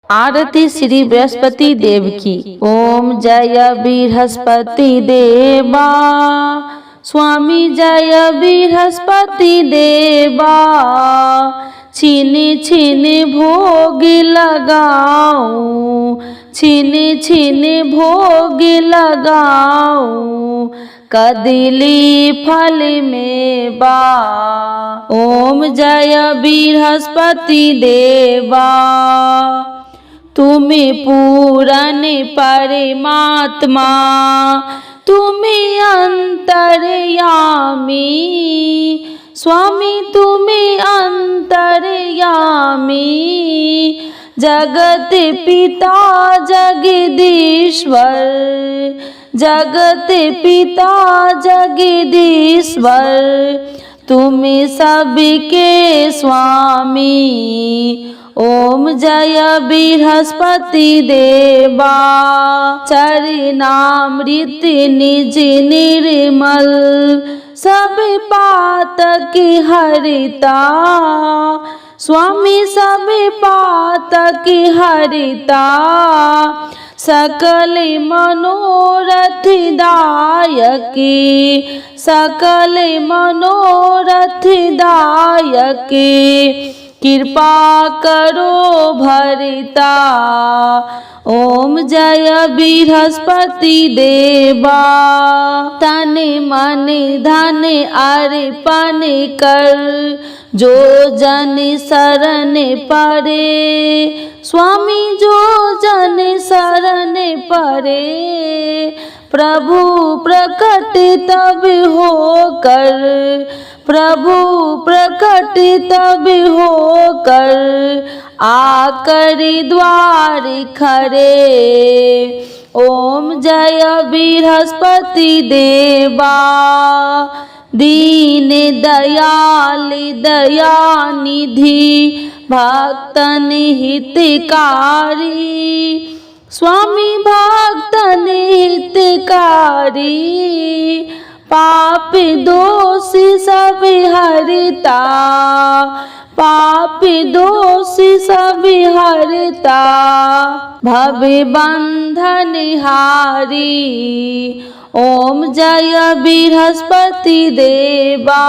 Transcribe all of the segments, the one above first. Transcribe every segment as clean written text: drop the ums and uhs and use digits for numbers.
आरती श्री बृहस्पति देव की। ओम जय बृहस्पति देवा, स्वामी जय बृहस्पति देवा। छिन छिन भोग लगाऊं, छिन छिन भोग लगाऊं, कदली फल में बा। ओम जय बृहस्पति देवा, तुम्हें पूरन परमात्मा, तुम्हें अंतर्यामी, स्वामी तुम्हें अंतर्यामी। जगत पिता जगदीश्वर, जगत पिता जगदीश्वर, तुम्हें सबके स्वामी। ओम जय बृहस्पति देवा, चरणामृत निज निर्मल, सब पातक हरिता, स्वामी सब पातक हरिता। सकल मनोरथ दायकी, सकल मनोरथ दायकी, कृपा करो भरिता। ओम जय बृहस्पति देवा, तन मन धन अर्पण कर, जो जन शरण परे, स्वामी जो जन शरण परे। प्रभु प्रकट तब हो कर, प्रभु प्रकट तब हो कर, आकर द्वार खरे। ओम जय बृहस्पति देवा, दीन दयाल दयानिधि, भक्तन हितकारी, स्वामी भक्तन हितकारी। पाप दोष सब हरता, पाप दोष सब हरता, भव बंधन हारी। ओम जय बृहस्पति देवा,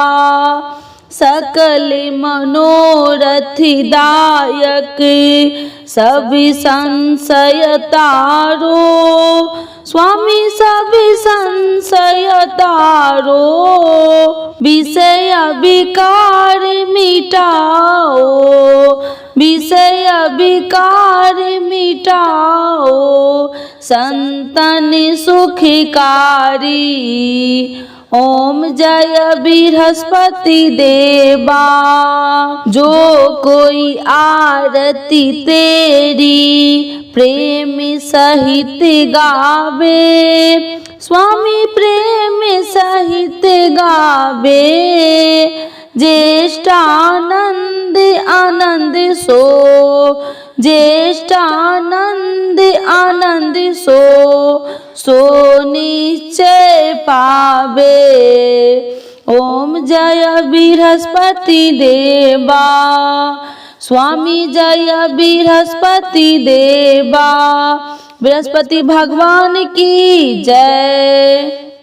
सकल मनोरथ दायक, सब संशय तारो, स्वामी सब संशय तारो। विषय विकार मिटाओ, विषय विकार मिटाओ, संतन सुखकारी। ओम जय बृहस्पति देवा, जो कोई आरती तेरी प्रेम सहित गावे, स्वामी प्रेम सहित गावे। ज्येष्ठ आनंद आनंद सो, ज्येष्ठ आनंद आनंद सो, सो निश्चय पावे। ओम जय बृहस्पति देवा, स्वामी जय बृहस्पति देवा। बृहस्पति भगवान की जय।